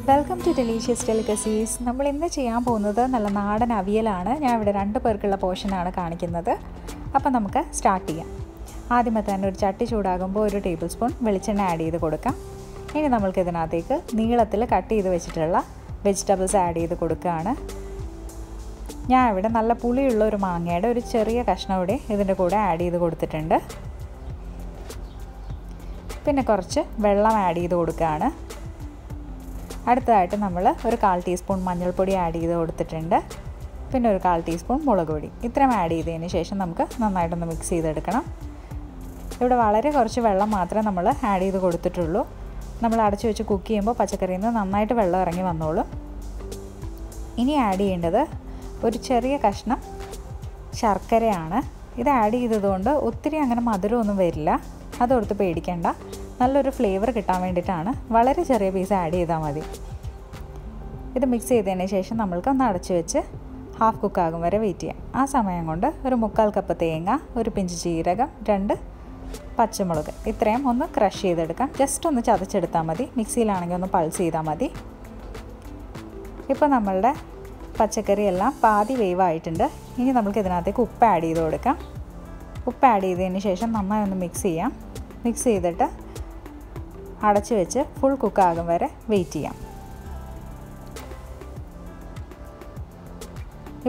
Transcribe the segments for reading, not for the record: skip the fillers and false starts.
Welcome to delicious delicacies. നമ്മൾ ഇന്ന് ചെയ്യാൻ പോകുന്നത് നല്ല നാടൻ അവിയലാണ്. ഞാൻ ഇവിടെ 2 പേർക്കുള്ള പോർഷനാണ് കാണിക്കുന്നത്. അപ്പോൾ നമുക്ക് സ്റ്റാർട്ട് ചെയ്യാം. ആദ്യമേ തന്നെ ഒരു ചട്ടി ചൂടാകുമ്പോൾ 1 ടേബിൾ സ്പൂൺ വെളിച്ചെണ്ണ ആഡ് ചെയ്ത് കൊടുക്കാം. ഇനി നമ്മൾക്ക് ഇതിനകത്തേക്ക് നീളത്തിൽ കട്ട് ചെയ്ത് വെച്ചിട്ടുള്ള വെജിറ്റബിൾസ് ആഡ് ചെയ്ത് കൊടുക്കുകയാണ്. ഞാൻ ഇവിടെ നല്ല പുളിയുള്ള ഒരു മാങ്ങയുടെ ഒരു ചെറിയ കഷ്ണം കൂടി ഇതിൻ്റെ കൂടെ ആഡ് ചെയ്ത് കൊടുത്തിട്ടുണ്ട്. പിന്നെ കുറച്ച് വെള്ളം ആഡ് ചെയ്ത് കൊടുക്കുകയാണ്. അടുത്തതായിട്ട് നമ്മൾ ഒരു 1/4 ടീസ്പൂൺ മഞ്ഞൾപ്പൊടി ആഡ് ചെയ്ത് കൊടുത്തിട്ടുണ്ട്. പിന്നെ ഒരു 1/4 ടീസ്പൂൺ മുളക് പൊടി. ഇത്രയും ആഡ് ചെയ്തതിന് ശേഷം നമുക്ക് നന്നായിട്ടൊന്ന് മിക്സ് ചെയ്തെടുക്കണം. ഇവിടെ വളരെ കുറച്ച് വെള്ളം മാത്രമേ നമ്മൾ ആഡ് ചെയ്ത് കൊടുത്തിട്ടുള്ളൂ. നമ്മൾ അടച്ചു വെച്ച് കുക്ക് ചെയ്യുമ്പോൾ പച്ചക്കറിയിൽ നിന്ന് നന്നായിട്ട് വെള്ളം ഇറങ്ങി വന്നോളും. ഇനി ആഡ് ചെയ്യേണ്ടത് ഒരു ചെറിയ കഷ്ണം ശർക്കരയാണ്. ഇത് ആഡ് ചെയ്തതുകൊണ്ട് ഒത്തിരി അങ്ങനെ മധുരമൊന്നും വരില്ല, അതോർത്ത് പേടിക്കേണ്ട. നല്ലൊരു ഫ്ലേവർ കിട്ടാൻ വേണ്ടിയിട്ടാണ് വളരെ ചെറിയ പീസ് ആഡ് ചെയ്താൽ മതി. ഇത് മിക്സ് ചെയ്തതിന് ശേഷം നമ്മൾക്ക് ഒന്ന് അടച്ചു വെച്ച് ഹാഫ് കുക്കാകും വരെ വെയിറ്റ് ചെയ്യാം. ആ സമയം കൊണ്ട് ഒരു 1/4 കപ്പ് തേങ്ങ, ഒരു പിഞ്ച് ജീരകം, 2 പച്ചമുളക് ഇത്രയും ഒന്ന് ക്രഷ് ചെയ്തെടുക്കാം. ജസ്റ്റ് ഒന്ന് ചതച്ചെടുത്താൽ മതി. മിക്സിയിലാണെങ്കിൽ ഒന്ന് പൾസ് ചെയ്താൽ മതി. ഇപ്പോൾ നമ്മളുടെ പച്ചക്കറി എല്ലാം പാതി വേവായിട്ടുണ്ട്. ഇനി നമുക്ക് ഇതിനകത്തേക്ക് ഉപ്പ് ആഡ് ചെയ്ത് കൊടുക്കാം. ഉപ്പ് ആഡ് ചെയ്തതിന് ശേഷം നന്നായി ഒന്ന് മിക്സ് ചെയ്യാം. മിക്സ് ചെയ്തിട്ട് അടച്ചു വെച്ച് ഫുൾ കുക്കാകും വരെ വെയിറ്റ് ചെയ്യാം.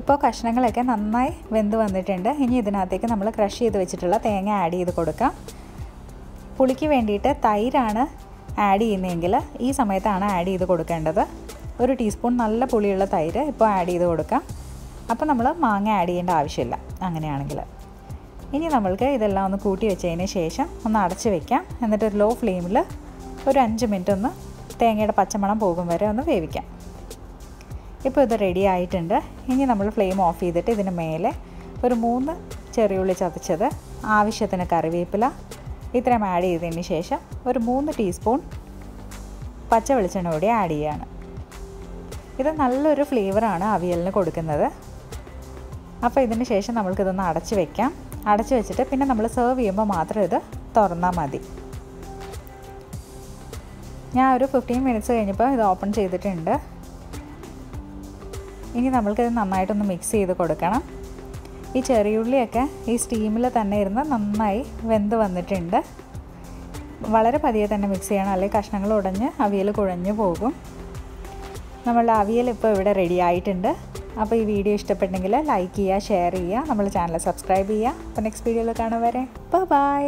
ഇപ്പോൾ കഷ്ണങ്ങളൊക്കെ നന്നായി വെന്ത് വന്നിട്ടുണ്ട്. ഇനി ഇതിനകത്തേക്ക് നമ്മൾ ക്രഷ് ചെയ്ത് വെച്ചിട്ടുള്ള തേങ്ങ ആഡ് ചെയ്ത് കൊടുക്കാം. പുളിക്ക് വേണ്ടിയിട്ട് തൈരാണ് ആഡ് ചെയ്യുന്നതെങ്കിൽ ഈ സമയത്താണ് ആഡ് ചെയ്ത് കൊടുക്കേണ്ടത്. 1 ടീസ്പൂൺ നല്ല പുളിയുള്ള തൈര് ഇപ്പോൾ ആഡ് ചെയ്ത് കൊടുക്കാം. അപ്പോൾ നമ്മൾ മാങ്ങ ആഡ് ചെയ്യേണ്ട ആവശ്യമില്ല അങ്ങനെയാണെങ്കിൽ. ഇനി നമ്മൾക്ക് ഇതെല്ലാം ഒന്ന് കൂട്ടി വെച്ചതിന് ശേഷം ഒന്ന് അടച്ച് വെക്കാം. എന്നിട്ട് ഒരു ലോ ഫ്ലെയിമിൽ ഒരു 5 മിനിറ്റ് ഒന്ന് തേങ്ങയുടെ പച്ചമണം പോകും വരെ ഒന്ന് വേവിക്കാം. ഇപ്പോൾ ഇത് റെഡി ആയിട്ടുണ്ട്. ഇനി നമ്മൾ ഫ്ലെയിം ഓഫ് ചെയ്തിട്ട് ഇതിന് മേലെ ഒരു 3 ചെറിയുള്ളി ചതച്ചത്, ആവശ്യത്തിന് കറിവേപ്പില ഇത്രയും ആഡ് ചെയ്തതിന് ശേഷം ഒരു 3 ടീസ്പൂൺ പച്ച വെളിച്ചെണ്ണ കൂടി ആഡ് ചെയ്യുകയാണ്. ഇത് നല്ലൊരു ഫ്ലേവറാണ് അവിയലിന് കൊടുക്കുന്നത്. അപ്പോൾ ഇതിന് ശേഷം നമ്മൾക്കിതൊന്ന് അടച്ച് വെക്കാം. അടച്ചു വെച്ചിട്ട് പിന്നെ നമ്മൾ സെർവ് ചെയ്യുമ്പോൾ മാത്രം ഇത് തുറന്നാൽ മതി. ഞാൻ ഒരു 15 മിനിറ്റ്സ് കഴിഞ്ഞപ്പോൾ ഇത് ഓപ്പൺ ചെയ്തിട്ടുണ്ട്. ഇനി നമ്മൾക്കിത് നന്നായിട്ടൊന്ന് മിക്സ് ചെയ്ത് കൊടുക്കണം. ഈ ചെറിയുള്ളിയൊക്കെ ഈ സ്റ്റീമിൽ തന്നെ ഇരുന്ന് നന്നായി വെന്ത് വന്നിട്ടുണ്ട്. വളരെ പതിയെ തന്നെ മിക്സ് ചെയ്യണം, അല്ലെങ്കിൽ കഷ്ണങ്ങൾ ഉടഞ്ഞ് അവിയൽ കുഴഞ്ഞു പോകും. നമ്മളുടെ അവിയൽ ഇപ്പോൾ ഇവിടെ റെഡി ആയിട്ടുണ്ട്. അപ്പോൾ ഈ വീഡിയോ ഇഷ്ടപ്പെട്ടെങ്കിൽ ലൈക്ക് ചെയ്യുക, ഷെയർ ചെയ്യുക, നമ്മുടെ ചാനൽ സബ്സ്ക്രൈബ് ചെയ്യുക. അപ്പോൾ നെക്സ്റ്റ് വീഡിയോയിൽ കാണാൻ വരെ ബൈ.